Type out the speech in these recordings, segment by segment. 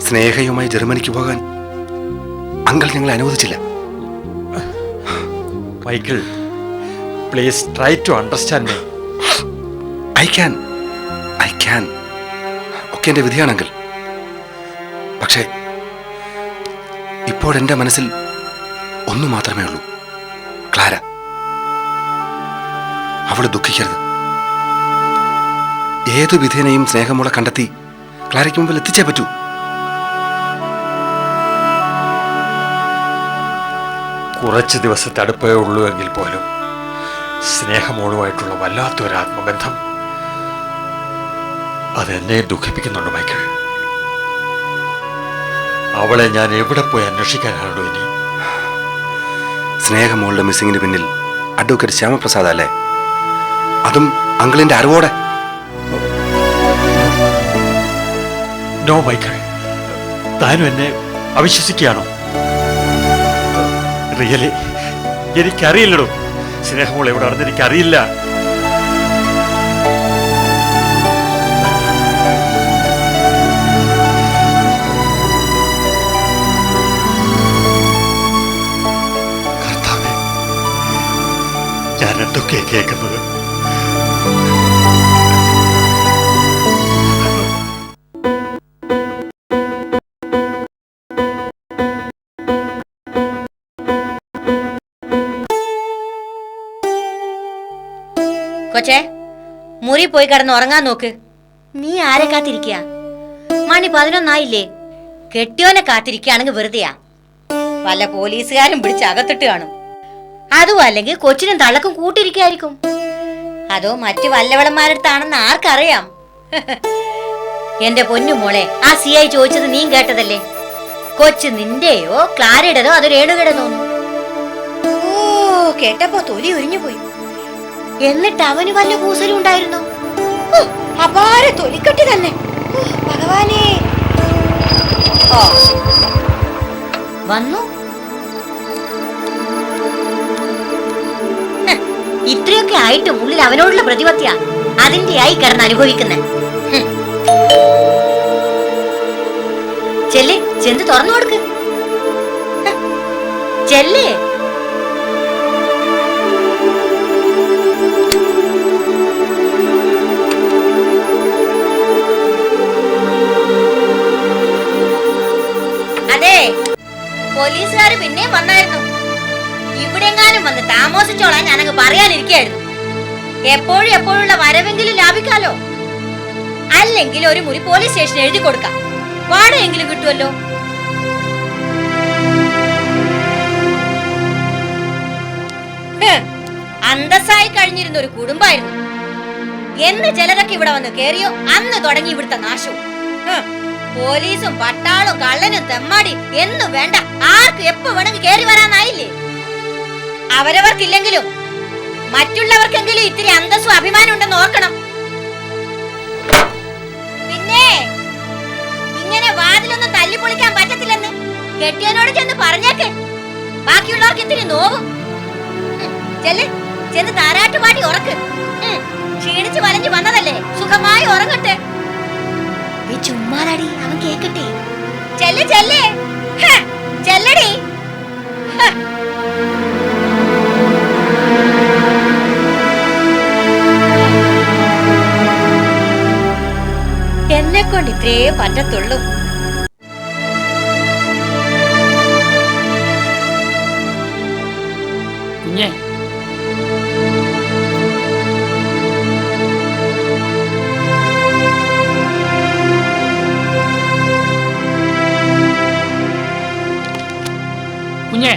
സ്നേഹയുമായി ജർമ്മനിക്ക് പോകാൻ അങ്കിൾ ഞങ്ങളെ അനുവദിച്ചില്ല. Michael, please try to understand me. I can ഒക്കെ എൻ്റെ വിധിയാണ് അങ്കിൾ. പക്ഷേ ഇപ്പോഴെൻ്റെ മനസ്സിൽ ഒന്നു മാത്രമേ ഉള്ളൂ, ക്ലാര. അവള് ദുഃഖിക്കരുത്. ഏതു വിധേനയും സ്നേഹമുള്ള കണ്ടെത്തി ക്ലാരയ്ക്ക് മുമ്പിൽ എത്തിച്ചേ പറ്റൂ. കുറച്ച് ദിവസത്തെ അടുപ്പേ ഉള്ളൂ എങ്കിൽ പോലും സ്നേഹമോളുമായിട്ടുള്ള വല്ലാത്തൊരു ആത്മബന്ധം അതെന്നെ ദുഃഖിപ്പിക്കുന്നുണ്ട് മൈക്കിൾ. അവളെ ഞാൻ എവിടെ പോയി അന്വേഷിക്കാനാണോ ഇനി? സ്നേഹമോളുടെ മിസ്സിങ്ങിന് പിന്നിൽ അഡ്വക്കേറ്റ് ശ്യാമപ്രസാദ് അല്ലേ? അതും അങ്കിളിന്റെ അറിവോടെ. നോ മൈക്കിൾ, താനും എന്നെ അവിശ്വസിക്കുകയാണോ? റിയലി എനിക്കറിയില്ലടോ. സ്നേഹമോൾ എവിടെയാണെന്ന് എനിക്കറിയില്ല. കർത്താവേ, ഞാൻ എന്തൊക്കെയാ കേൾക്കുന്നത്? കൊച്ചേ, മുറി പോയി കിടന്ന് ഉറങ്ങാൻ നോക്ക്. നീ ആരെ കാത്തിരിക്കുക? മണി 11 ആയില്ലേ? കെട്ടിയോനെ കാത്തിരിക്കുകയാണെങ്കിൽ വെറുതെയാ. വല്ല പോലീസുകാരും പിടിച്ച് അകത്തിട്ട് കാണും. അതും അല്ലെങ്കിൽ കൊച്ചിനും തള്ളക്കും കൂട്ടിരിക്കായിരിക്കും. അതോ മറ്റു വല്ലവളന്മാരടുത്താണെന്ന് ആർക്കറിയാം? എന്റെ പൊന്നു മോളെ, ആ CI ചോദിച്ചത് നീ കേട്ടതല്ലേ? കൊച്ചു നിന്റെയോ ക്ലാരയുടേതോ അത് രേണുകയുടെ തോന്നുന്നു. ഓ, കേട്ടപ്പോ തൊലി ഉരിഞ്ഞു പോയി. എന്നിട്ട് അവന് വല്ല കൂസലും ഉണ്ടായിരുന്നോ? അപാര തൊലിക്കട്ടി തന്നെ. ഭഗവാനേ. വന്നു. ഇത്രയൊക്കെ ആയിട്ടും ഉള്ളിൽ അവനോടുള്ള പ്രതിപത്തിയാ അതിന്റെ ആയി കിടന്ന് അനുഭവിക്കുന്നെ. ചെല്ല്, ചെന്ന് തുറന്നു കൊടുക്ക്. ചെല്ലേ. അതെ, പോലീസുകാര് പിന്നെയും വന്നായിരുന്നു. ഇവിടെങ്ങാനും വന്ന് താമസിച്ചോളാൻ ഞാനങ്ങ് പറയാനിരിക്കായിരുന്നു. എപ്പോഴും എപ്പോഴുള്ള വരവെങ്കിലും ലാഭിക്കാലോ. അല്ലെങ്കിൽ ഒരു മുറി പോലീസ് സ്റ്റേഷൻ എഴുതി കൊടുക്കാം, വാടകയെങ്കിലും കിട്ടുമല്ലോ. അന്തസ്സായി കഴിഞ്ഞിരുന്ന ഒരു കുടുംബമായിരുന്നു. എന്ന് ചിലരൊക്കെ ഇവിടെ വന്ന് കേറിയോ അന്ന് തുടങ്ങി ഇവിടുത്തെ നാശവും. പോലീസും പട്ടാളും കള്ളനും തെമ്മാടി എന്ന് വേണ്ട, ആർക്ക് എപ്പോ വേണമെങ്കിൽ കേറി വരാനായില്ലേ? അവരവർക്കില്ലെങ്കിലും മറ്റുള്ളവർക്കെങ്കിലും ഇത്തിരി അന്തസ്സും അഭിമാനം ഉണ്ടെന്ന് ഓർക്കണം. പിന്നെ ഇങ്ങനെ വാതിലൊന്നും തല്ലിപ്പൊളിക്കാൻ പറ്റത്തില്ലെന്ന് കെട്ടിയനോട് ചെന്ന് പറഞ്ഞേക്ക്. ബാക്കിയുള്ളവർക്ക് ഇത്തിരി നോവും. ചെന്ന് താരാട്ടുപാടി ഉറക്ക്. ക്ഷീണിച്ച് വലഞ്ഞു വന്നതല്ലേ, സുഖമായി ഉറങ്ങട്ടെ. ചുമ്മാടി, അവൻ കേക്കട്ടെ. ചെല്ല് ചെല്ലേ, ചെല്ലടി. എന്നെ കൊണ്ട് ഇത്രേ പറ്റത്തുള്ളൂ. കുഞ്ഞേ, കുഞ്ഞേ,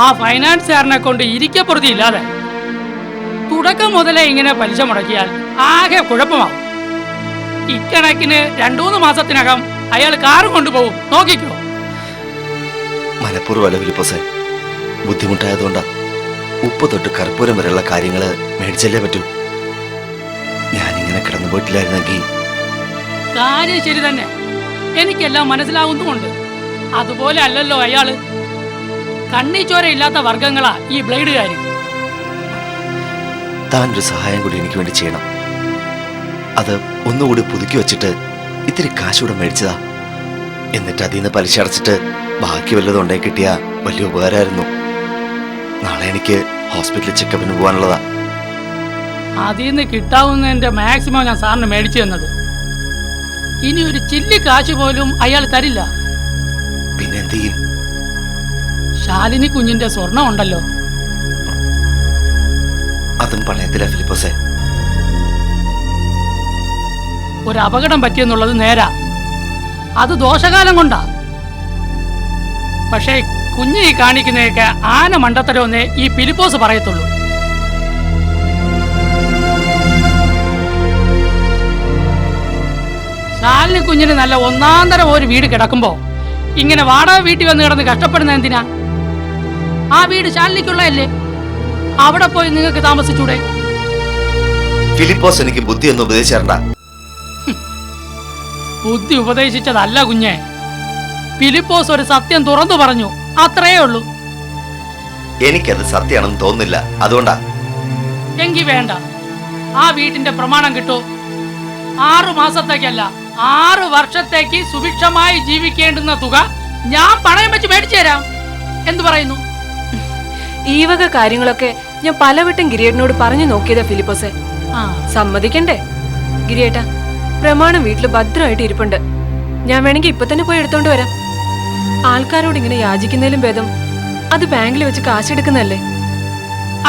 ആ ഫൈനാൻസുകാരനെ കൊണ്ട് ഇരിക്കപ്പുറത്തി ഇല്ലാതെ തുടക്കം മുതലേ ഇങ്ങനെ പലിശ മുടക്കിയാൽ ആകെ കുഴപ്പമാവും. ഇക്കണക്കിന് 2-3 മാസത്തിനകം അയാൾ കാറ് കൊണ്ടുപോകും, നോക്കിക്കോ. മനപ്പൂർവ്വം അല്ല ഫിലിപ്പോസേ, ബുദ്ധിമുട്ടായതുകൊണ്ടാ. ഉപ്പ് തൊട്ട് കർപ്പൂരം വരെയുള്ള കാര്യങ്ങള് മേടിച്ചല്ലേ പറ്റൂ. ഞാനിങ്ങനെ കിടന്നു പോയിട്ടില്ലായിരുന്നെങ്കിൽ. കാര്യം ശരി തന്നെ, എനിക്കെല്ലാം മനസ്സിലാവുന്നുമുണ്ട്. അതുപോലെ അല്ലല്ലോ അയാള്. കണ്ണിച്ചോര ഇല്ലാത്ത വർഗങ്ങളാ ഈ ബ്ലേഡുകാര്. താൻ ഒരു സഹായം കൂടി എനിക്ക് വേണ്ടി ചെയ്യണം. അത് ഒന്നുകൂടി പുതുക്കി വെച്ചിട്ട് ഇത്തിരി കാശൂടെ മേടിച്ചതാ. എന്നിട്ട് അതിൽ നിന്ന് പലിശ അടച്ചിട്ട് ബാക്കി വല്ലതും ഉണ്ടായി കിട്ടിയ വലിയ ഉപകാരമായിരുന്നു. നാളെ എനിക്ക് ഹോസ്പിറ്റലിൽ ചെക്കപ്പിന് പോകാനുള്ളതാ. അതിൽ നിന്ന് കിട്ടാവുന്നതിന്റെ മാക്സിമം ഞാൻ സാറിന് മേടിച്ചു തന്നത്. ഇനി ഒരു ചില്ലി കാശ് പോലും അയാൾ തരില്ല. പിന്നെ എന്ത് ചെയ്യും? ശാലിനി കുഞ്ഞിന്റെ സ്വർണം ഉണ്ടല്ലോ, അതും പണയത്തില്ല ഫിലിപ്പോസെ. ഒരു അപകടം പറ്റിയെന്നുള്ളത് നേരാ, അത് ദോഷകാലം കൊണ്ടാ. പക്ഷേ കുഞ്ഞ് ഈ കാണിക്കുന്നതൊക്കെ ആന മണ്ടത്തരമെന്നേ ഈ ഫിലിപ്പോസ് പറയത്തുള്ളൂ. ശാലിനി കുഞ്ഞിന് നല്ല ഒന്നാന്തരം ഒരു വീട് കിടക്കുമ്പോ ഇങ്ങനെ വാടക വീട്ടിൽ വന്ന് കിടന്ന് കഷ്ടപ്പെടുന്ന എന്തിനാ? ആ വീട് ശാലിനിക്കുള്ളതല്ലേ, അവിടെ പോയി നിങ്ങൾക്ക് താമസിച്ചൂടെ? ഫിലിപ്പോസ് എനിക്ക് ബുദ്ധി ഒന്ന് ഉപദേശിച്ചാ. ബുദ്ധി ഉപദേശിച്ചതല്ല കുഞ്ഞെ, ഫിലിപ്പോസ് ഒരു സത്യം തുറന്നു പറഞ്ഞു, അത്രയേ ഉള്ളൂ. എനിക്കത് സത്യമാണെന്ന് തോന്നുന്നില്ല, അതുകൊണ്ടാ. എങ്കി വേണ്ട, ആ വീട്ടിന്റെ പ്രമാണം കിട്ടൂ. 6 മാസത്തേക്കല്ല 6 വർഷത്തേക്ക് സുഭിക്ഷമായി ജീവിക്കേണ്ടുന്ന തുക ഞാൻ പണയം വെച്ച് മേടിച്ചു തരാം. എന്തു പറയുന്നു? ഈ വക കാര്യങ്ങളൊക്കെ ഞാൻ പലവട്ടം ഗിരിയേട്ടനോട് പറഞ്ഞു നോക്കിയതാ ഫിലിപ്പോസെ. സമ്മതിക്കണ്ടേ ഗിരിയേട്ടാ? പ്രമാണം വീട്ടില് ഭദ്രമായിട്ട് ഇരിപ്പുണ്ട്. ഞാൻ വേണമെങ്കിൽ ഇപ്പൊ തന്നെ പോയി എടുത്തോണ്ട് വരാം. ആൾക്കാരോട് ഇങ്ങനെ യാചിക്കുന്നതിലും ഭേദം അത് ബാങ്കിൽ വെച്ച് കാശെടുക്കുന്നല്ലേ.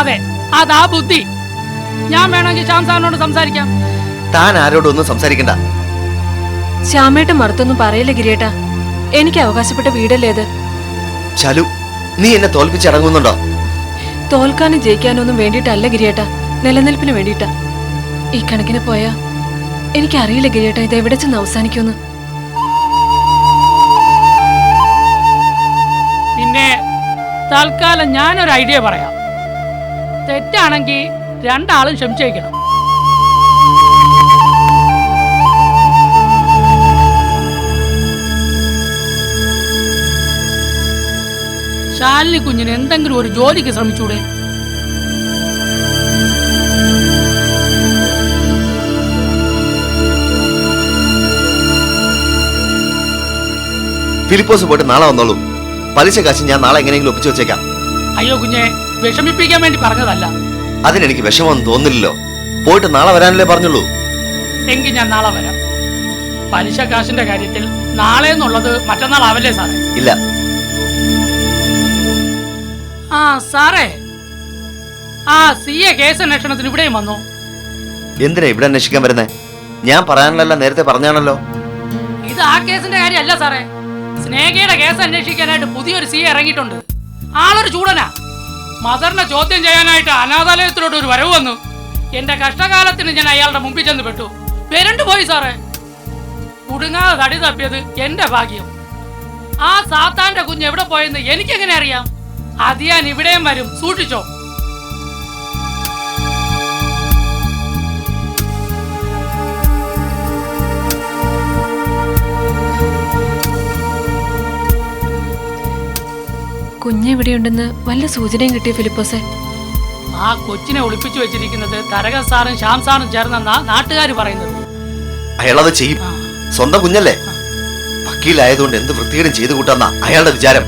അതെ, അതാ ബുദ്ധി. ഞാൻ വേണമെങ്കിൽ ശ്യാം സാറിനോട് സംസാരിക്കാം. താൻ ആരോടൊന്നും സംസാരിക്കണ്ട. ശ്യാമേട്ടൻ മറുത്തൊന്നും പറയില്ല ഗിരിയേട്ടാ. എനിക്ക് അവകാശപ്പെട്ട വീടല്ലേ അത്. ചലു, നീ എന്നെ തോൽപ്പിച്ചിറങ്ങുന്നുണ്ടോ? തോൽക്കാനും ജയിക്കാനും ഒന്നും വേണ്ടിയിട്ടല്ല ഗിരിയേട്ടാ, നിലനിൽപ്പിന് വേണ്ടിയിട്ടാ. ഈ കണക്കിന് പോയാ എനിക്കറിയില്ല ഗിരിയേട്ടാ ഇത് എവിടെ ചെന്ന് അവസാനിക്കുമെന്ന്. പിന്നെ തൽക്കാലം ഞാനൊരു ഐഡിയ പറയാം. തെറ്റാണെങ്കിൽ രണ്ടാളും ക്ഷമിച്ചേക്കണം. ശാലിനി കുഞ്ഞിന് എന്തെങ്കിലും ഒരു ജോലിക്ക് ശ്രമിച്ചൂടെ? ഫിലിപ്പോസ് പോയിട്ട് നാളെ വന്നോളൂ. പലിശ കാശ് ഞാൻ നാളെ എങ്ങനെയെങ്കിലും ഒപ്പിച്ചു വെച്ചേക്കാം. അയ്യോ കുഞ്ഞെ, വിഷമിപ്പിക്കാൻ വേണ്ടി പറഞ്ഞതല്ല. അതിനെനിക്ക് വിഷമമൊന്നും തോന്നില്ലല്ലോ. പോയിട്ട് നാളെ വരാനല്ലേ പറഞ്ഞുള്ളൂ. എങ്കിൽ ഞാൻ നാളെ വരാം. പലിശ കാശിന്റെ കാര്യത്തിൽ നാളെ എന്നുള്ളത് മറ്റന്നാൾ ആവല്ലേ സാറേ? ഇല്ല. ആ സാറേ, ആ CA കേസ് അന്വേഷണത്തിന് ഇവിടെയും വന്നു. എന്തിനാ ഇവിടെ അന്വേഷിക്കാൻ വരുന്നേ? ഞാൻ പറയാനല്ല, നേരത്തെ പറഞ്ഞാണല്ലോ. ഇത് ആ കേസിന്റെ കാര്യമല്ല സാറേ, സ്നേഹയുടെ കേസ് അന്വേഷിക്കാനായിട്ട് പുതിയൊരു CA ഇറങ്ങിയിട്ടുണ്ട്. ആളൊരു ചൂടനാ. മദറിനെ ചോദ്യം ചെയ്യാനായിട്ട് അനാഥാലയത്തിലോട്ട് ഒരു വരവ് വന്നു. എന്റെ കഷ്ടകാലത്തിന് ഞാൻ അയാളുടെ മുമ്പിൽ ചെന്ന് പെട്ടു. പേരണ്ട് പോയി സാറേ. കുടുങ്ങാതെ തടി തപ്പിയത് എന്റെ ഭാഗ്യം. ആ സാത്താന്റെ കുഞ്ഞ് എവിടെ പോയെന്ന് എനിക്കെങ്ങനെ അറിയാം? അത് ഞാൻ ഇവിടെയും വരും, സൂക്ഷിച്ചോ. കുഞ്ഞെവിടെയുണ്ടെന്ന് വല്ല സൂചനയും കിട്ടിയ ഫിലിപ്പോസെ? ആ കൊച്ചിനെ ഒളിപ്പിച്ചു വെച്ചിരിക്കുന്നത് തരകൻ സാറും ശ്യാം സാറും ചേർന്നെന്നാ നാട്ടുകാർ പറയുന്നത്. അയാളത് ചെയ്യും. സ്വന്തം കുഞ്ഞല്ലേ, വക്കീലായതുകൊണ്ട് എന്ത് വൃത്തികേടും ചെയ്തു കൂട്ടാന്നാ അയാളുടെ വിചാരം.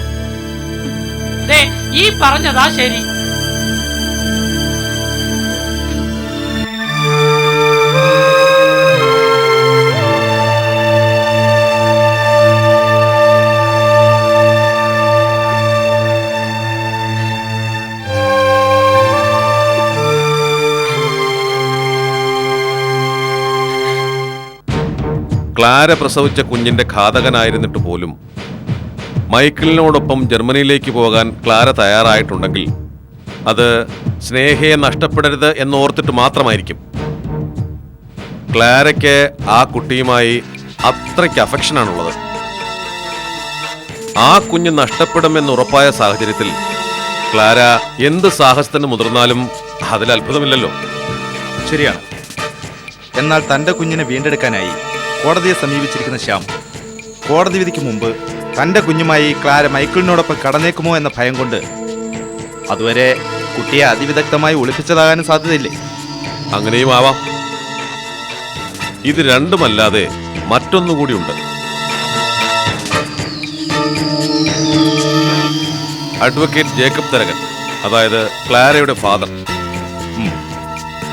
ഈ പറഞ്ഞതാ ശരി. ക്ലാര പ്രസവിച്ച കുഞ്ഞിന്റെ ഘാതകനായിരുന്നിട്ട് പോലും മൈക്കിളിനോടൊപ്പം ജർമ്മനിയിലേക്ക് പോകാൻ ക്ലാര തയ്യാറായിട്ടുണ്ടെങ്കിൽ അത് സ്നേഹയെ നഷ്ടപ്പെടരുത് എന്നോർത്തിട്ട് മാത്രമായിരിക്കും. ക്ലാരയ്ക്ക് ആ കുട്ടിയുമായി അത്രയ്ക്ക് അഫക്ഷനാണുള്ളത്. ആ കുഞ്ഞ് നഷ്ടപ്പെടുമെന്ന് ഉറപ്പായ സാഹചര്യത്തിൽ ക്ലാര എന്ത് സാഹസത്തിന് മുതിർന്നാലും അതിൽ അത്ഭുതമില്ലല്ലോ. ശരിയാണ്. എന്നാൽ തൻ്റെ കുഞ്ഞിനെ വീണ്ടെടുക്കാനായി കോടതിയെ സമീപിച്ചിരിക്കുന്ന ശ്യാം കോടതി വിധിക്ക് മുമ്പ് തൻ്റെ കുഞ്ഞുമായി ക്ലാര മൈക്കിളിനോടൊപ്പം കടന്നേക്കുമോ എന്ന ഭയം കൊണ്ട് അതുവരെ കുട്ടിയെ അതിവിദഗ്ധമായി ഒളിപ്പിച്ചതാകാനും സാധ്യതയില്ലേ? അങ്ങനെയും ആവാം. ഇത് രണ്ടുമല്ലാതെ മറ്റൊന്നുകൂടിയുണ്ട്. അഡ്വക്കേറ്റ് ജേക്കബ് തരകൻ, അതായത് ക്ലാരയുടെ ഫാദർ.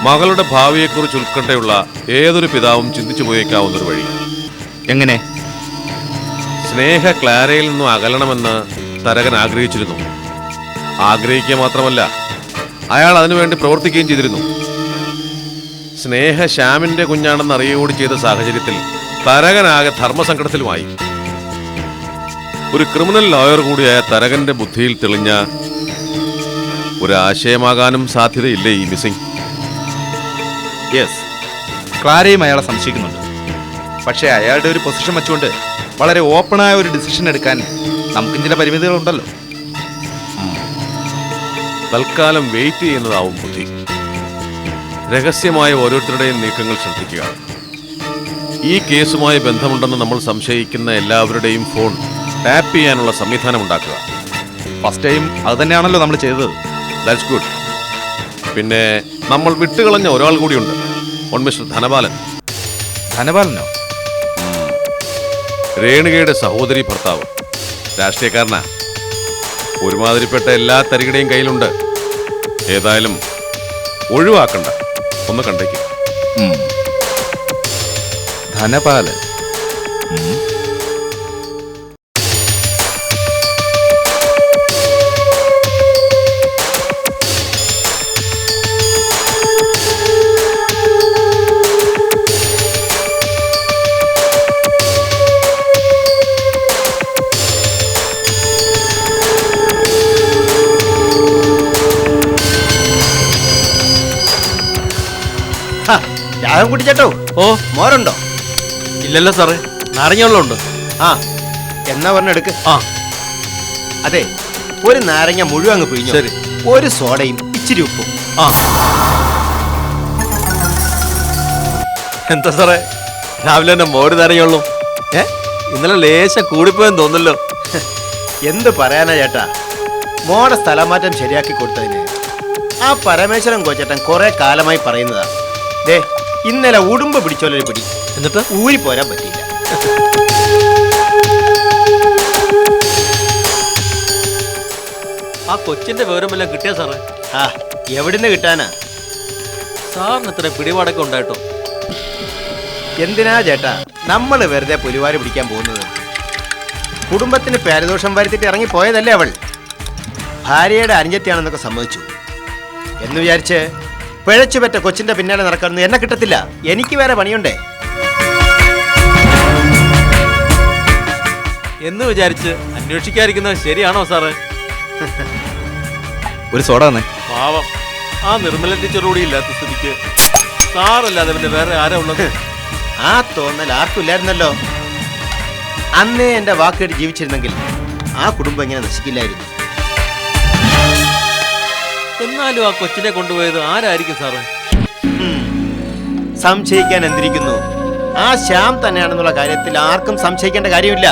മകളുടെ ഭാവിയെക്കുറിച്ച് ഉത്കണ്ഠയുള്ള ഏതൊരു പിതാവും ചിന്തിച്ചു പോയേക്കാവുന്നൊരു വഴി. എങ്ങനെ? സ്നേഹ ക്ലാരയിൽ നിന്നും അകലണമെന്ന് തരകൻ ആഗ്രഹിച്ചിരുന്നു. ആഗ്രഹിക്കുക മാത്രമല്ല, അയാൾ അതിനുവേണ്ടി പ്രവർത്തിക്കുകയും ചെയ്തിരുന്നു. സ്നേഹ ശ്യാമിന്റെ കുഞ്ഞാണെന്ന് അറിയുകൂടി ചെയ്ത സാഹചര്യത്തിൽ തരകനാകെ ധർമ്മസങ്കടത്തിലുമായി. ഒരു ക്രിമിനൽ ലോയർ കൂടിയായ തരകന്റെ ബുദ്ധിയിൽ തെളിഞ്ഞ ഒരു ആശയമാകാനും സാധ്യതയില്ലേ ഈ മിസ്സിംഗ്? യെസ്, ക്ലാരയും അയാളെ സംശയിക്കുന്നുണ്ട്. പക്ഷേ അയാളുടെ ഒരു പൊസിഷൻ വെച്ചുകൊണ്ട് വളരെ ഓപ്പണായ ഒരു ഡിസിഷൻ എടുക്കാൻ നമുക്കും ചില പരിമിതികളുണ്ടല്ലോ. തൽക്കാലം വെയിറ്റ് ചെയ്യുന്നതാവും ബുദ്ധി. രഹസ്യമായ ഓരോരുത്തരുടെയും നീക്കങ്ങൾ ശ്രദ്ധിക്കുക. ഈ കേസുമായി ബന്ധമുണ്ടെന്ന് നമ്മൾ സംശയിക്കുന്ന എല്ലാവരുടെയും ഫോൺ ടാപ്പ് ചെയ്യാനുള്ള സംവിധാനം ഉണ്ടാക്കുക. ഫസ്റ്റ് ടൈം അത് തന്നെയാണല്ലോ നമ്മൾ ചെയ്തത്. That's good. പിന്നെ നമ്മൾ വിട്ടുകളഞ്ഞ ഒരാൾ കൂടിയുണ്ട്, മിസ്റ്റർ ധനപാലൻ. ധനപാലനോ? രേണുകയുടെ സഹോദരി ഭർത്താവ്. രാഷ്ട്രീയക്കാരനാ. ഒരുമാതിരിപ്പെട്ട എല്ലാ തരികടയും കയ്യിലുണ്ട്. ഏതായാലും ഒഴിവാക്കണ്ട, ഒന്ന് കണ്ടേക്ക്. ധനപാലൻ. ചായ കുടിച്ചോ? ഓ, മോരുണ്ടോ? ഇല്ലല്ലോ സാറേ, നാരങ്ങ വെള്ളമുണ്ട്. ആ, എന്നാ പറഞ്ഞെടുക്ക്. ആ, അതെ, ഒരു നാരങ്ങ മുഴുവൻ അങ്ങ് പിഴിഞ്ഞു. ശരി. ഒരു സോഡയും ഇച്ചിരി ഉപ്പും. ആ. എന്താ സാറേ, രാവിലെ തന്നെ മോര് നാരങ്ങയുള്ളൂ? ഇന്നലെ ലേശം കൂടിപ്പോയെന്ന് തോന്നല്ലോ. എന്ത് പറയാനാ ചേട്ടാ, മോടെ സ്ഥലമാറ്റം ശരിയാക്കി കൊടുത്തതിന് ആ പരമേശ്വരൻ കോച്ചേട്ടൻ കുറെ കാലമായി പറയുന്നതാ. ദേ, ഇന്നലെ ഉടുമ്പ് പിടിച്ചോലൊരു പിടി, എന്നിട്ട് ഊരി പോരാൻ പറ്റിയില്ല. ആ കൊച്ചിന്റെ വിവരമെല്ലാം കിട്ടിയ സാറേ? ആ, എവിടുന്ന് കിട്ടാനാ? സാറിന് ഇത്ര പിടിപാടൊക്കെ ഉണ്ടായിട്ടോ? എന്തിനാ ചേട്ടാ നമ്മൾ വെറുതെ പുലിവാര് പിടിക്കാൻ പോകുന്നത്? കുടുംബത്തിന് പേരദോഷം വരുത്തിട്ട് ഇറങ്ങി പോയതല്ലേ അവൾ. ഭാര്യയുടെ അനുജത്തിയാണെന്നൊക്കെ സമ്മതിച്ചു എന്ന് വിചാരിച്ച് പിഴച്ചു പറ്റ കൊച്ചിന്റെ പിന്നാലെ നടക്കാനൊന്നും എന്നെ കിട്ടത്തില്ല. എനിക്ക് വേറെ പണിയുണ്ടേ എന്ന് വിചാരിച്ച് അന്വേഷിക്കാതിരിക്കുന്നത് ശരിയാണോ സാറേ? ഒരു സോഡ തന്നെ. പാവം, ആ നിർമ്മല ടീച്ചറോടി ഇല്ലാത്ത സ്ഥിതിക്ക് സാറല്ലാതെ പിന്നെ വേറെ ആരാ ഉള്ളത്? ആ തോന്നൽ ആർക്കും ഇല്ലായിരുന്നല്ലോ. അന്നേ എന്റെ വാക്കേട് ജീവിച്ചിരുന്നെങ്കിൽ ആ കുടുംബം ഇങ്ങനെ നശിക്കില്ലായിരുന്നു. എന്നാലും ആ കൊച്ചിനെ കൊണ്ടുപോയത് ആരായിരിക്കും സാറേ? സംശയിക്കാൻ എന്തിരിക്കുന്നു? ആ ശ്യാം തന്നെയാണെന്നുള്ള കാര്യത്തിൽ ആർക്കും സംശയിക്കേണ്ട കാര്യമില്ല.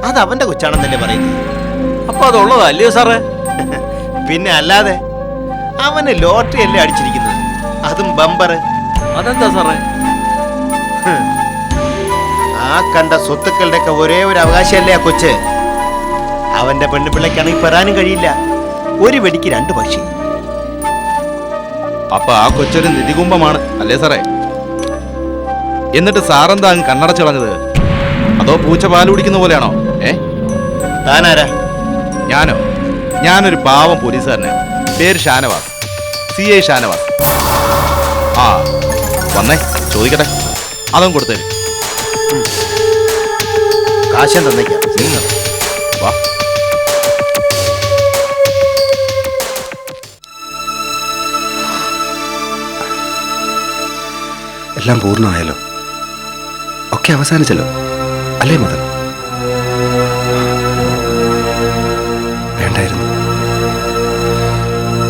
അത് അവന്റെ കൊച്ചാണെന്നല്ലേ പറയുന്നത്. അപ്പൊ അതുള്ളതാ അല്ലയോ സാറേ? പിന്നെ അല്ലാതെ, അവന് ലോട്ടറി അല്ലേ അടിച്ചിരിക്കുന്നത്, അതും ബമ്പർ. അതെന്താ സാറേ? ആ കണ്ട സ്വത്തുക്കളുടെയൊക്കെ ഒരേ ഒരു അവകാശമല്ലേ ആ കൊച്ച്. അവന്റെ പെണ്ണുപിള്ളയ്ക്കാണെങ്കിൽ പെറാനും കഴിയില്ല. ഒരു വെടിക്ക് രണ്ട് പക്ഷി. അപ്പൊ ആ കൊച്ചൊരു നിധികുംഭമാണ് അല്ലേ സാറേ? എന്നിട്ട് സാറെന്താ അങ്ങ് കണ്ണടച്ചു കളഞ്ഞത്? അതോ പൂച്ച പാല് കുടിക്കുന്ന പോലെയാണോ? താനാരാ? ഞാനോ? ഞാനൊരു പാവം പോലീസുകാരനെ. പേര് ഷാനവാസ്, CI ഷാനവാസ്. ആ, വന്നേ, ചോദിക്കട്ടെ. അതും കൊടുത്തേര്. കാശം തന്നേക്കാം. വാ. എല്ലാം പൂർണ്ണമായല്ലോ, ഒക്കെ അവസാനിച്ചല്ലോ അല്ലേ മദർ? വേണ്ടായിരുന്നു,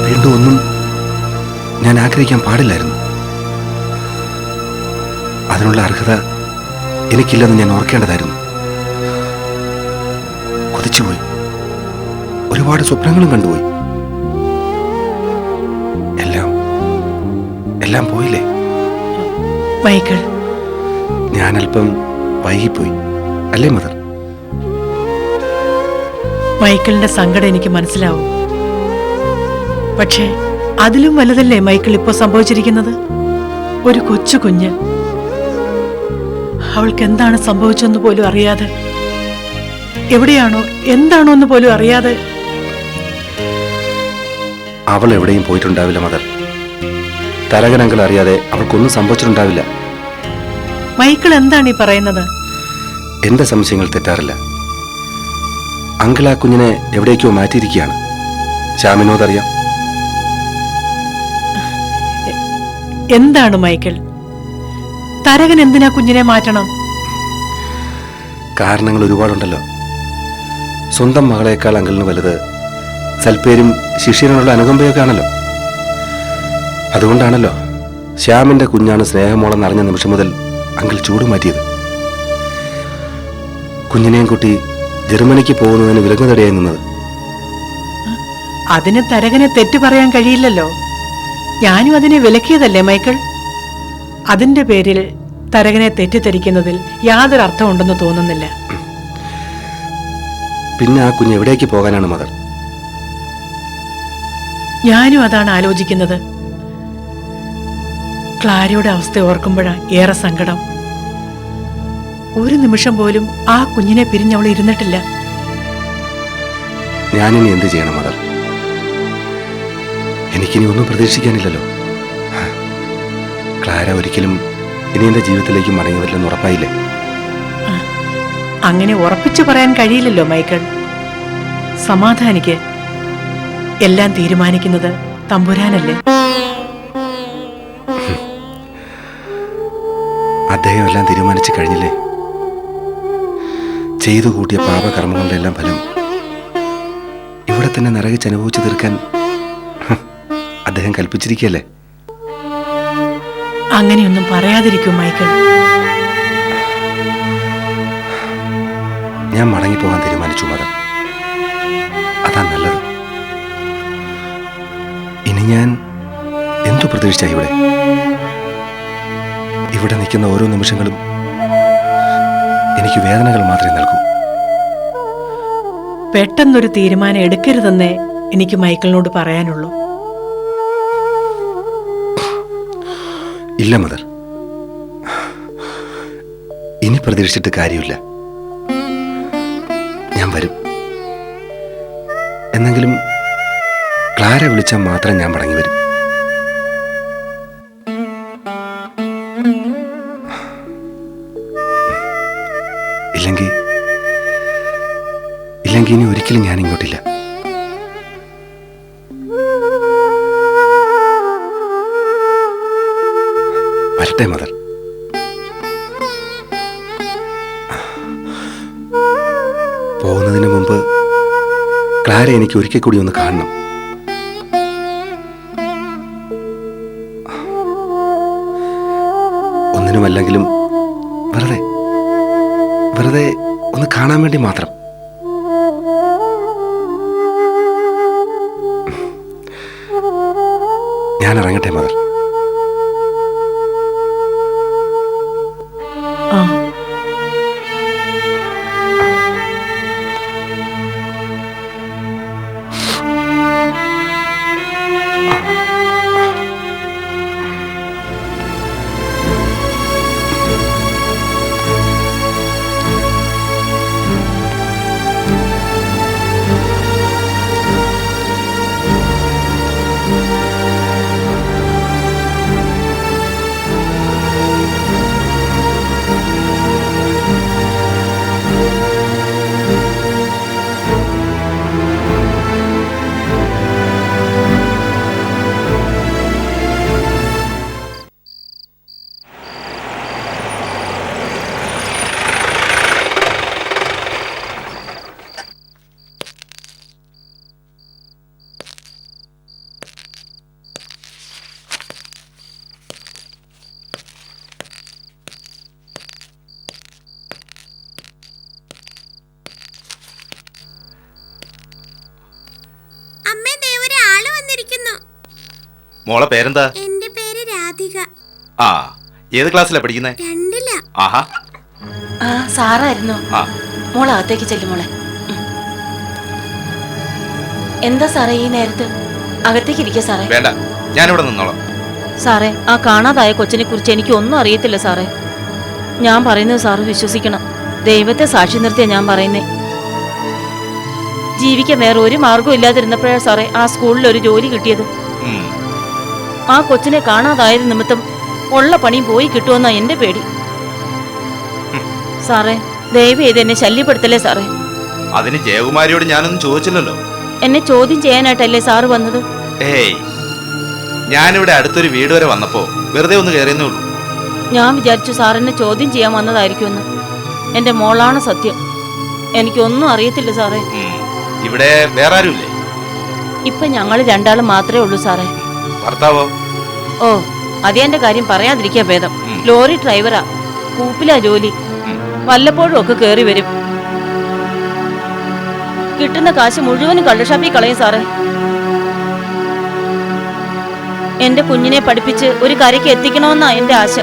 വീണ്ടും ഒന്നും ഞാൻ ആഗ്രഹിക്കാൻ പാടില്ലായിരുന്നു. അതിനുള്ള അർഹത എനിക്കില്ലെന്ന് ഞാൻ ഓർക്കേണ്ടതായിരുന്നു. കൊതിച്ചുപോയി, ഒരുപാട് സ്വപ്നങ്ങളും കണ്ടുപോയി. എല്ലാം പോയില്ലേ? മൈക്കിൾ, ഞാനല്പം വൈകിപ്പോയി അല്ലേ മദർ? മൈക്കിളിന്റെ സങ്കടം എനിക്ക് മനസ്സിലാവും. പക്ഷേ അതിലും വലുതല്ലേ മൈക്കിൾ ഇപ്പോ സംഭവിച്ചിരിക്കുന്നത്? ഒരു കൊച്ചു കുഞ്ഞ്, അവൾക്ക് എന്താണ് സംഭവിച്ചെന്ന് പോലും അറിയാതെ, എവിടെയാണോ എന്താണോ എന്ന് പോലും അറിയാതെ. അവൾ എവിടെയും പോയിട്ടുണ്ടാവില്ല മദർ. തരകനങ്ങൾ അറിയാതെ അവൾക്കൊന്നും സംഭവിച്ചിട്ടുണ്ടാവില്ല. മൈക്കിൾ എന്താണ് ഈ പറയുന്നത്? എന്റെ സംശയങ്ങൾ തെറ്റാറില്ല. അങ്കിൾ ആ കുഞ്ഞിനെ എവിടേക്കോ മാറ്റിയിരിക്കുകയാണ്. ശ്യാമിനോദറിയാം. എന്താണ് മൈക്കിൾ? തരകൻ എന്തിനാ കുഞ്ഞിനെ മാറ്റണം? കാരണങ്ങൾ ഒരുപാടുണ്ടല്ലോ. സ്വന്തം മകളേക്കാൾ അങ്കിളിന് വലുത് സൽപ്പേരും ശിഷ്യനുള്ള അനുകമ്പയൊക്കെ ആണല്ലോ. അതുകൊണ്ടാണല്ലോ ശ്യാമിന്റെ കുഞ്ഞാണ് സ്നേഹമോളെന്ന് അറിഞ്ഞ നിമിഷം മുതൽ അങ്കിൾ ചൂട് മാറ്റിയത്. കുഞ്ഞിനെയും കുട്ടി ജർമ്മനിക്ക് പോകുന്നതിന് വിലങ്ങുതടിയായി നിന്നത്. അതിന് തരകനെ തെറ്റു പറയാൻ കഴിയില്ലല്ലോ. ഞാനും അതിനെ വിലക്കിയതല്ലേ മൈക്കിൾ? അതിന്റെ പേരിൽ തരകനെ തെറ്റിദ്ധരിക്കുന്നതിൽ യാതൊരു അർത്ഥമുണ്ടെന്ന് തോന്നുന്നില്ല. പിന്നെ ആ കുഞ്ഞ് എവിടേക്ക് പോകാനാണ് മദർ? ഞാനും അതാണ് ആലോചിക്കുന്നത്. ക്ലാരയുടെ അവസ്ഥ ഓർക്കുമ്പോഴാണ് ഏറെ സങ്കടം. ഒരു നിമിഷം പോലും ആ കുഞ്ഞിനെ പിരിഞ്ഞവൾ ഇരുന്നിട്ടില്ല. ഞാനിനി എന്ത് ചെയ്യണം മദർ? എനിക്കിനി ഒന്നും പ്രതീക്ഷിക്കാനില്ലല്ലോ. ക്ലാര ഒരിക്കലും ഇനി എന്റെ ജീവിതത്തിലേക്ക് മടങ്ങി വരില്ലെന്ന് ഉറപ്പായില്ലേ? അങ്ങനെ ഉറപ്പിച്ചു പറയാൻ കഴിയില്ലല്ലോ മൈക്കിൾ. സമാധാനിക്ക്. എല്ലാം തീരുമാനിക്കുന്നത് തമ്പുരാനല്ലേ? അദ്ദേഹം എല്ലാം തീരുമാനിച്ചു കഴിഞ്ഞില്ലേ? ചെയ്തു കൂട്ടിയ പാപകർമ്മങ്ങളുടെ എല്ലാം ഫലം ഇവിടെ തന്നെ നരകിച്ച് അനുഭവിച്ചു തീർക്കാൻ അദ്ദേഹം കൽപ്പിച്ചിരിക്കുകയല്ലേ? അങ്ങനെയൊന്നും പറയാതിരിക്കും മൈക്കിൾ. ഞാൻ മടങ്ങിപ്പോകാൻ തീരുമാനിച്ചു മദർ. അതാ നല്ലത്. ഇനി ഞാൻ എന്തു പ്രതീക്ഷിച്ച ഇവിടെ? ഇവിടെ നിൽക്കുന്ന ഓരോ നിമിഷങ്ങളും എനിക്ക് വേദനകൾ മാത്രമേ നൽകൂ. പെട്ടെന്നൊരു തീരുമാനം എടുക്കരുതെന്നേ എനിക്ക് മൈക്കിളിനോട് പറയാനുള്ളൂ. ഇല്ല മദർ, ഇനി പ്രതീക്ഷിച്ചിട്ട് കാര്യമില്ല. ഞാൻ വരും. എന്നെങ്കിലും ക്ലാര വിളിച്ചാൽ മാത്രം ഞാൻ മടങ്ങി വരും. ഇല്ലെങ്കിൽ ഇനി ഒരിക്കലും ഞാൻ ഇങ്ങോട്ടില്ല. വരട്ടെ മദർ. പോകുന്നതിന് മുമ്പ് ക്ലാര എനിക്ക് ഒരിക്കൽ കൂടി ഒന്ന് കാണണം. ഒന്നിനുമല്ലെങ്കിലും വെറുതെ ഒന്ന് കാണാൻ വേണ്ടി മാത്രം. ഞാൻ ഇറങ്ങട്ടെ മദർ. മോളെ പേരെന്താ? എന്റെ പേര് രാധിക. ആ, ഏത് ക്ലാസ്സിലാ പഠിക്കുന്നേ? 2ാ. ആഹാ, സാറായിരുന്നോ? ആ. മോളകത്തേക്ക് ചെല്ലും മോളെ. എന്താ സാറേ ഈ നേരത്ത്? അകത്തേക്ക് ഇരിക്കുക സാറേ. വേണ്ട, ഞാനിവിടെ നിന്നോളാം. സാറേ, ആ കാണാതായ കൊച്ചിനെ കുറിച്ച് എനിക്ക് ഒന്നും അറിയത്തില്ല സാറേ. ഞാൻ പറയുന്നത് സാറ് വിശ്വസിക്കണം. ദൈവത്തെ സാക്ഷി നിർത്തിയാ ഞാൻ പറയുന്നേ. ജീവിക്കാൻ വേറെ ഒരു മാർഗവും ഇല്ലാതിരുന്നപ്പോഴാണ് സാറേ ആ സ്കൂളിൽ ഒരു ജോലി കിട്ടിയത്. ആ കൊച്ചിനെ കാണാതായത് നിമിത്തം ഉള്ള പണിയും പോയി കിട്ടുമെന്നാ എന്റെ പേടി. സാറേ, ദയവ് ചെയ്ത് എന്നെ ശല്യപ്പെടുത്തല്ലേ സാറേ. അതിന് ജയകുമാരിയോട് ഞാനൊന്നും ചോദിച്ചില്ലല്ലോ. എന്നെ ചോദ്യം ചെയ്യാനായിട്ടല്ലേ സാറ് വന്നത്? ഏയ്, ഞാനിവിടെ അടുത്തൊരു വീട് വരെ വന്നപ്പോ വെറുതെ ഒന്ന് കയറിയെന്നേ ഉള്ളൂ. ഞാൻ വിചാരിച്ചു സാറിനെ ചോദ്യം ചെയ്യാൻ വന്നതായിരിക്കുമെന്ന്. എന്റെ മോളാണ് സത്യം. എനിക്കൊന്നും അറിയത്തില്ല സാറേ. ഇവിടെ വേറെ ആരുമില്ലേ? ഇപ്പൊ ഞങ്ങൾ രണ്ടാളും മാത്രമേ ഉള്ളൂ സാറേ. ഭർത്താവോ? ഓ, അതെന്റെ കാര്യം പറയാതിരിക്കാ ഭേദം. ലോറി ഡ്രൈവറാ, കൂപ്പിലാ ജോലി. വല്ലപ്പോഴും ഒക്കെ കേറി വരും. കിട്ടുന്ന കാശ് മുഴുവനും കള്ളുഷാപ്പിൽ കളയും സാറേ. എന്റെ കുഞ്ഞിനെ പഠിപ്പിച്ച് ഒരു കരയ്ക്ക് എത്തിക്കണമെന്നാ എന്റെ ആശ.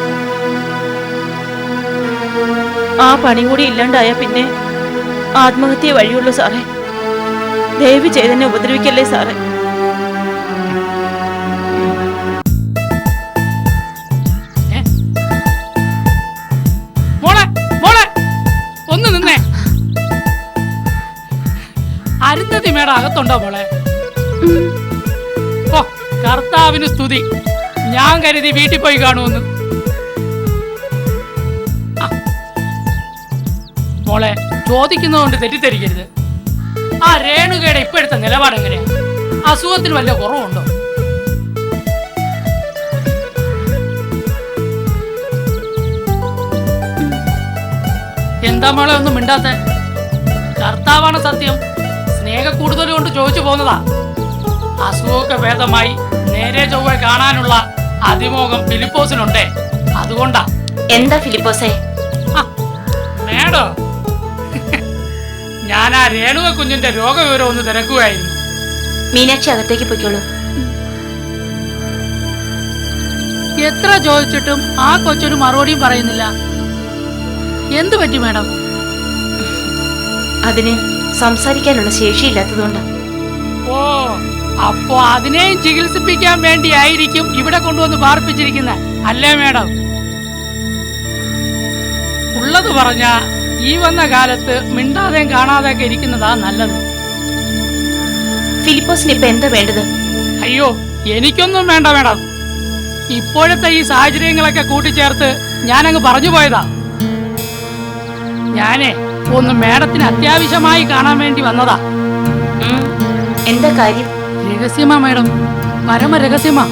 ആ പണി കൂടി ഇല്ലാണ്ടായ പിന്നെ ആത്മഹത്യ വഴിയുള്ളൂ സാറേ. ദയവ് ചെയ്തെന്നെ ഉപദ്രവിക്കല്ലേ സാറേ. മോളെ മോളെ ഒന്ന് നിന്നേ. അരുന്ധതി മേട അകത്തുണ്ടോ മോളെ? ഓ, കർത്താവിന് സ്തുതി. ഞാൻ കരുതി വീട്ടിൽ പോയി കാണുമെന്ന്. മോളെ, ചോദിക്കുന്നതുകൊണ്ട് തെറ്റിദ്ധരിക്കരുത്. ആ രേണുകയുടെ ഇപ്പോഴത്തെ നിലപാട് എങ്ങനെയാ? അസുഖത്തിന് വല്ല കുറവുണ്ടോ? എന്താ മോളെ ഒന്നും മിണ്ടാത്ത? കർത്താവാണ് സത്യം. സ്നേഹ കൂടുതൽ കൊണ്ട് ചോദിച്ചു പോന്നതാ. അസുഖമൊക്കെ ഭേദമായി നേരെ ചൊവ്വ കാണാനുള്ള അതിമോഹം ഫിലിപ്പോസിനുണ്ടേ, അതുകൊണ്ടാ. എന്താ ഫിലിപ്പോസേ? മേഡോ, ഞാൻ ആ രേണുക കുഞ്ഞിന്റെ രോഗവിവരം ഒന്ന് തിരക്കുകയായിരുന്നു. മീനാക്ഷി അകത്തേക്ക് പൊയ്ക്കോളൂ. എത്ര ചോദിച്ചിട്ടും ആ കൊച്ചൊരു മറുപടിയും പറയുന്നില്ല. എന്തു പറ്റി മേഡം? അതിന് സംസാരിക്കാനുള്ള ശേഷിയില്ലാത്തതുകൊണ്ട്. ഓ, അപ്പോ അതിനെയും ചികിത്സിപ്പിക്കാൻ വേണ്ടിയായിരിക്കും ഇവിടെ കൊണ്ടുവന്ന് പാർപ്പിച്ചിരിക്കുന്നത് അല്ലേ മേഡം? ഉള്ളത് പറഞ്ഞ ഈ വന്ന കാലത്ത് മിണ്ടാതെയും കാണാതെയൊക്കെ ഇരിക്കുന്നതാ നല്ലത്. ഫിലിപ്പോസിന് ഇപ്പൊ എന്താ വേണ്ടത്? അയ്യോ, എനിക്കൊന്നും വേണ്ട മേഡം. ഇപ്പോഴത്തെ ഈ സാഹചര്യങ്ങളൊക്കെ കൂട്ടിച്ചേർത്ത് ഞാനങ്ങ് പറഞ്ഞു പോയതാ. ഞാനേ ഒന്ന് മേഡത്തിന് അത്യാവശ്യമായി കാണാൻ വേണ്ടി വന്നതാ. എന്താ കാര്യം? രഹസ്യമാ മേഡം, പരമ രഹസ്യമാ.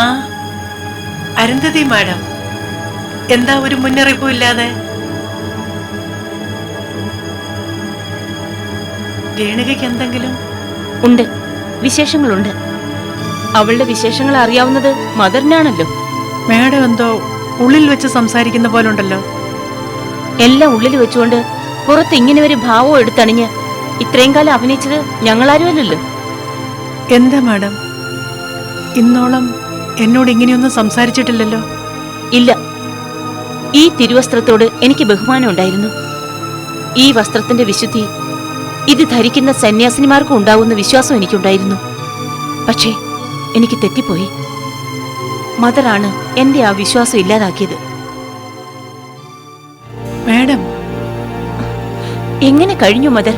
ആ, അരുന്ധതി മാഡം, എന്താ ഒരു മുന്നറിയിപ്പും ഇല്ലാതെ? രേണുകയ്ക്ക് എന്തെങ്കിലും? ഉണ്ട്, വിശേഷങ്ങളുണ്ട്. അവളുടെ വിശേഷങ്ങൾ അറിയാവുന്നത് മദറിനാണല്ലോ. മാഡം എന്തോ ഉള്ളിൽ വെച്ച് സംസാരിക്കുന്ന പോലുണ്ടല്ലോ. എല്ലാം ഉള്ളിൽ വെച്ചുകൊണ്ട് പുറത്ത് ഇങ്ങനെ ഒരു ഭാവം എടുത്തണിഞ്ഞ് ഇത്രയും കാലം അഭിനയിച്ചത് ഞങ്ങളാരുമല്ലല്ലോ. എന്താ മാഡം, ഇന്നോളം എന്നോട് ഇങ്ങനെയൊന്നും സംസാരിച്ചിട്ടില്ലല്ലോ. ഇല്ല, ഈ തിരുവസ്ത്രത്തോട് എനിക്ക് ബഹുമാനം ഉണ്ടായിരുന്നു. ഈ വസ്ത്രത്തിന്റെ വിശുദ്ധി ഇത് ധരിക്കുന്ന സന്യാസിനിമാർക്കും ഉണ്ടാവുന്ന വിശ്വാസം എനിക്കുണ്ടായിരുന്നു. പക്ഷേ എനിക്ക് തെറ്റിപ്പോയി. മദറാണ് എന്റെ ആ വിശ്വാസം ഇല്ലാതാക്കിയത്. മാഡം, എങ്ങനെ കഴിഞ്ഞു മദർ?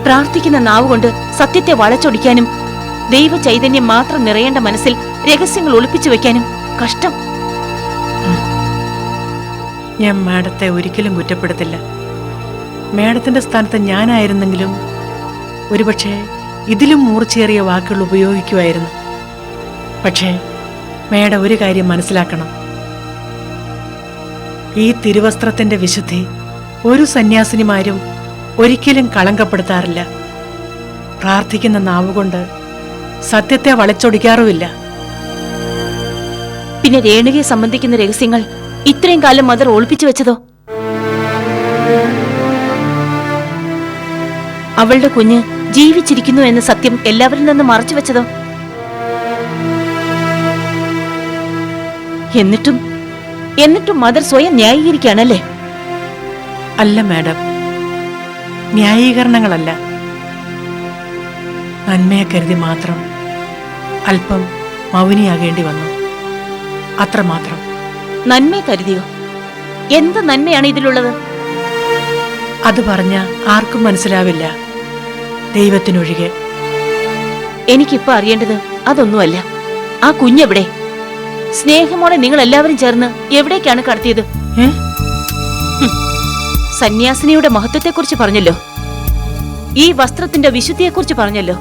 പ്രാർത്ഥിക്കുന്ന നാവുകൊണ്ട് സത്യത്തെ വളച്ചൊടിക്കാനും ദൈവ ചൈതന്യം മാത്രം നിറയേണ്ട മനസ്സിൽ രഹസ്യങ്ങൾ ഒളിപ്പിച്ചു വെക്കാനും കഷ്ടം. ഞാൻ മാഡത്തെ ഒരിക്കലും കുറ്റപ്പെടുത്തില്ല. മാഡത്തിന്റെ സ്ഥാനത്ത് ഞാനായിരുന്നെങ്കിലും ഒരുപക്ഷെ ഇതിലും മൂർച്ചയേറിയ വാക്കുകൾ ഉപയോഗിക്കുമായിരുന്നു. പക്ഷേ മാഡം ഒരു കാര്യം മനസ്സിലാക്കണം. ഈ തിരുവസ്ത്രത്തിന്റെ വിശുദ്ധി ഒരു സന്യാസിനിമാരും ഒരിക്കലും കളങ്കപ്പെടുത്താറില്ല. പ്രാർത്ഥിക്കുന്ന നാവുകൊണ്ട് സത്യത്തെ വളച്ചൊടിക്കാറുമില്ല. പിന്നെ രേണുകയെ സംബന്ധിക്കുന്ന രഹസ്യങ്ങൾ ഇത്രയും കാലം മദർ ഒളിപ്പിച്ചു വെച്ചതോ? അവളുടെ കുഞ്ഞ് ജീവിച്ചിരിക്കുന്നു എന്ന സത്യം എല്ലാവരിൽ നിന്ന് മറച്ചു വെച്ചതോ? എന്നിട്ടും മദർ സ്വയം ന്യായീകരിക്കുകയാണല്ലേ? അല്ല മാഡം, ന്യായീകരണങ്ങളല്ല. നന്മയെ കരുതി മാത്രം അല്പം മൗനിയാകേണ്ടി വന്നു, അത്രമാത്രം. നന്മയെ കരുതിയോ? എന്ത് നന്മയാണ് ഇതിലുള്ളത്? അത് പറഞ്ഞ ആർക്കും മനസ്സിലാവില്ല, ദൈവത്തിനൊഴികെ. എനിക്കിപ്പോ അറിയേണ്ടത് അതൊന്നുമല്ല. ആ കുഞ്ഞെവിടെ? സ്നേഹമോടെ നിങ്ങൾ എല്ലാവരും ചേർന്ന് എവിടേക്കാണ് കടത്തിയത്? സന്യാസിനിയുടെ മഹത്വത്തെക്കുറിച്ച് പറഞ്ഞല്ലോ, ഈ വസ്ത്രത്തിന്റെ വിശുദ്ധിയെക്കുറിച്ച് പറഞ്ഞല്ലോ,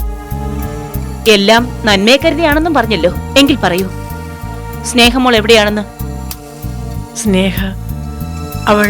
എല്ലാം നന്മയെ കരുതിയാണെന്നും പറഞ്ഞല്ലോ. എങ്കിൽ പറയൂ, സ്നേഹമോൾ എവിടെയാണെന്ന്? സ്നേഹ അവൾ